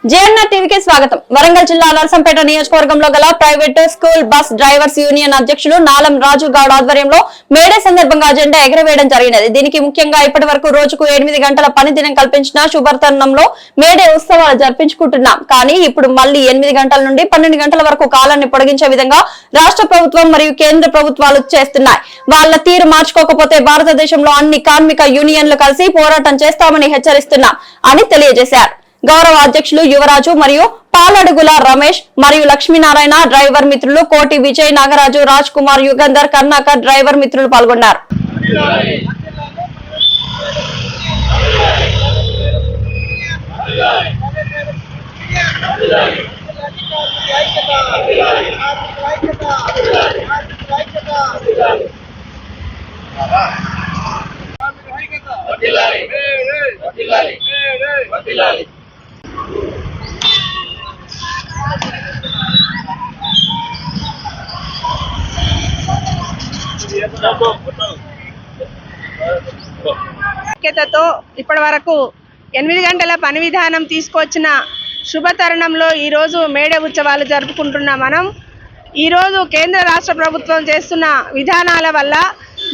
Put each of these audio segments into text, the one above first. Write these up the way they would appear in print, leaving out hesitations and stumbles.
JNR టీవీకి స్వాగతం. వరంగల్ జిల్లా నర్సంపేట నియోజకవర్గంలో గల private school bus drivers union అధ్యక్షులు నాలం రాజు గౌడ్ ఆధ్వర్యంలో మేడే సందర్భంగా జెండా ఎగరవేయడం జరిగినది. దీనికి ముఖ్యంగా ఇప్పటి వరకు రోజుకు 8 గంటల పని దినం కల్పించిన శుభతరుణంలో మేడే ఉత్సవాలు జరిపించుకుంటున్నాం. కానీ ఇప్పుడు మళ్లీ 8 గంటల నుండి 12 గంటల వరకు కాలాన్ని పొడిగించే విధంగా రాష్ట్ర ప్రభుత్వం మరియు కేంద్ర ప్రభుత్వాలు చేస్తున్నాయి. వాళ్ళ తీరు మార్చుకోకపోతే భారతదేశంలో అన్ని కార్మిక యూనియన్లు కలిసి పోరాటం చేస్తామని హెచ్చరిస్తున్నాం అని తెలియజేశారు. గౌరవ అధ్యక్షులు యువరాజు మరియు పాలడుగుల రమేష్ మరియు లక్ష్మీనారాయణ, డ్రైవర్ మిత్రులు కోటి విజయ్, నాగరాజు, రాజ్ కుమార్, యుగంధర్, కర్ణాకర్ డ్రైవర్ మిత్రులు పాల్గొన్నారు. ఇప్పటి వరకు 8 గంటల పని విధానం తీసుకొచ్చిన శుభ తరుణంలో ఈరోజు మేడే ఉత్సవాలు జరుపుకుంటున్నాం. మనం ఈరోజు కేంద్ర రాష్ట్ర ప్రభుత్వం చేస్తున్న విధానాల వల్ల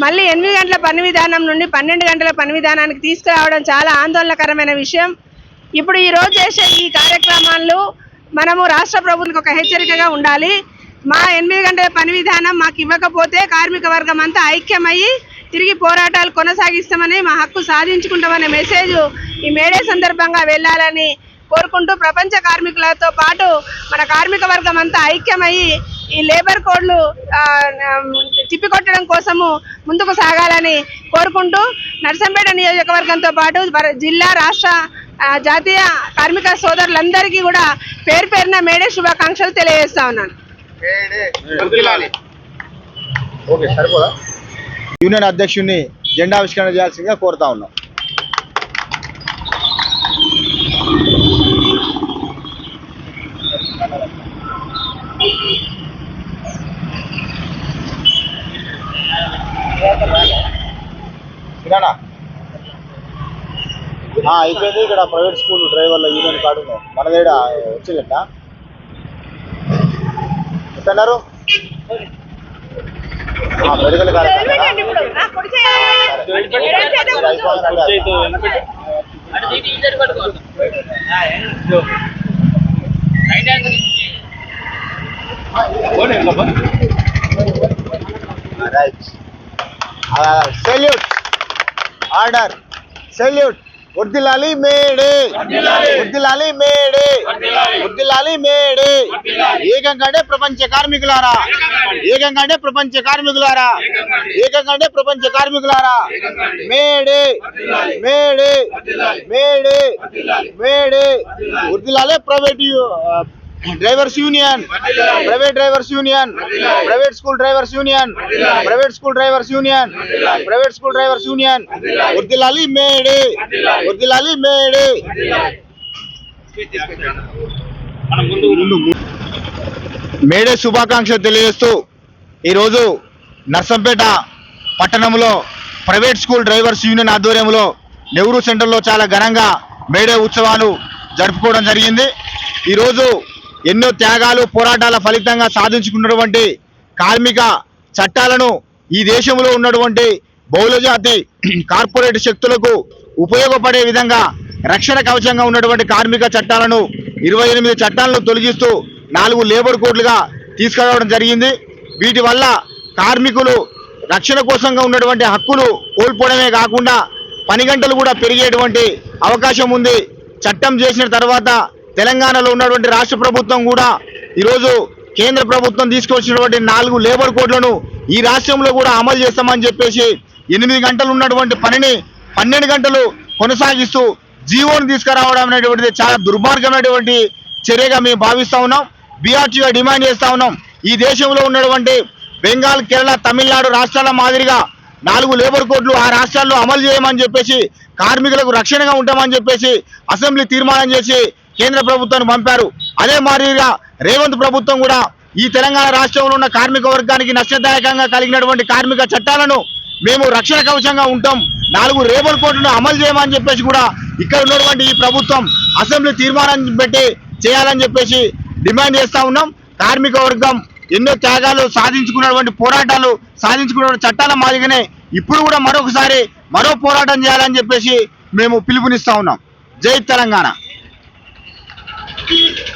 మళ్ళీ 8 గంటల పని విధానం నుండి 12 గంటల పని విధానానికి తీసుకురావడం చాలా ఆందోళనకరమైన విషయం. ఇప్పుడు ఈరోజు చేసే ఈ కార్యక్రమాలు మనము రాష్ట్ర ప్రభుత్వానికి ఒక హెచ్చరికగా ఉండాలి. మా 8 గంటల పని విధానం మాకు ఇవ్వకపోతే కార్మిక వర్గం అంతా ఐక్యమయ్యి తిరిగి పోరాటాలు కొనసాగిస్తామని, మా హక్కు సాధించుకుంటామనే మెసేజ్ ఈ మేడే సందర్భంగా వెళ్ళాలని కోరుకుంటూ ప్రపంచ కార్మికులతో పాటు మన కార్మిక వర్గం అంతా ఐక్యమయ్యి ఈ లేబర్ కోడ్లు తిప్పికొట్టడం కోసము ముందుకు సాగాలని కోరుకుంటూ నర్సంపేట నియోజకవర్గంతో పాటు జిల్లా, రాష్ట్ర, జాతీయ కార్మిక సోదరులందరికీ కూడా పేరు పేరున మేడే శుభాకాంక్షలు తెలియజేస్తా ఉన్నాను. యూనియన్ అధ్యక్షుడిని జెండావిష్కరణ చేయాల్సిందిగా కోరుతా ఉన్నాం. అయిపోయింది. ఇక్కడ ప్రైవేట్ స్కూల్ డ్రైవర్ల యూనియన్ కార్డు మనదేడ వచ్చిందట ఎట్టన్నారు మెడికల్ సెల్యూట్ ఆర్డర్ సెల్యూట్. వర్ధిల్లాలి మేడే, వర్ధిల్లాలి మేడే, వర్ధిల్లాలి మేడే. ఏకంగానే ప్రపంచ కార్మికులారా, ఏకంగానే ప్రపంచ కార్మికులారా, ఏకంగానే ప్రపంచ కార్మికులారా. May day may day may day may day. వర్ధిల్లాలి drivers union, private drivers union, private school drivers union, private school drivers union, private school drivers union. వర్ధిల్లాలి మేడే, వర్ధిల్లాలి మేడే. మేడే శుభాకాంక్షలు తెలియజేస్తూ ఈరోజు నర్సంపేట పట్టణంలో ప్రైవేట్ స్కూల్ డ్రైవర్స్ యూనియన్ ఆధ్వర్యంలో నెహ్రూ సెంటర్లో చాలా ఘనంగా మేడే ఉత్సవాలు జరుపుకోవడం జరిగింది. ఈరోజు ఎన్నో త్యాగాలు, పోరాటాల ఫలితంగా సాధించుకున్నటువంటి కార్మిక చట్టాలను ఈ దేశంలో ఉన్నటువంటి బహుళజాతి కార్పొరేట్ శక్తులకు ఉపయోగపడే విధంగా రక్షణ కవచంగా ఉన్నటువంటి కార్మిక చట్టాలను 28 చట్టాలను తొలగిస్తూ 4 లేబర్ కోడ్లుగా తీసుకురావడం జరిగింది. వీటి వల్ల కార్మికులు రక్షణ కోసంగా ఉన్నటువంటి హక్కులు కోల్పోవడమే కాకుండా పని గంటలు కూడా పెరిగేటువంటి అవకాశం ఉంది. చట్టం చేసిన తర్వాత తెలంగాణలో ఉన్నటువంటి రాష్ట్ర ప్రభుత్వం కూడా ఈరోజు కేంద్ర ప్రభుత్వం తీసుకొచ్చినటువంటి 4 లేబర్ కోడ్లను ఈ రాష్ట్రంలో కూడా అమలు చేస్తామని చెప్పేసి 8 గంటలు ఉన్నటువంటి పనిని 12 గంటలు కొనసాగిస్తూ జీవోను తీసుకురావడం అనేటువంటిది చాలా దుర్మార్గమైనటువంటి చర్యగా మేము భావిస్తా ఉన్నాం. బీఆర్టీగా డిమాండ్ చేస్తా ఉన్నాం. ఈ దేశంలో ఉన్నటువంటి బెంగాల్, కేరళ, తమిళనాడు రాష్ట్రాల మాదిరిగా 4 లేబర్ కోడ్లు ఆ రాష్ట్రాల్లో అమలు చేయమని చెప్పేసి, కార్మికులకు రక్షణగా ఉంటామని చెప్పేసి అసెంబ్లీ తీర్మానం చేసి కేంద్ర ప్రభుత్వాన్ని పంపారు. అదే మాదిరిగా రేవంత్ ప్రభుత్వం కూడా ఈ తెలంగాణ రాష్ట్రంలో ఉన్న కార్మిక వర్గానికి నష్టదాయకంగా కలిగినటువంటి కార్మిక చట్టాలను మేము రక్షణ కవచంగా ఉంటాం, 4 రేబర్ కోడ్లను అమలు చేయమని చెప్పేసి కూడా ఇక్కడ ఉన్నటువంటి ఈ ప్రభుత్వం అసెంబ్లీ తీర్మానం పెట్టి చేయాలని చెప్పేసి డిమాండ్ చేస్తా ఉన్నాం. కార్మిక వర్గం ఎన్నో త్యాగాలు సాధించుకున్నటువంటి పోరాటాలు సాధించుకున్న చట్టాల మాదిరిగానే ఇప్పుడు కూడా మరొకసారి మరో పోరాటం చేయాలని చెప్పేసి మేము పిలుపునిస్తా ఉన్నాం. జై తెలంగాణ.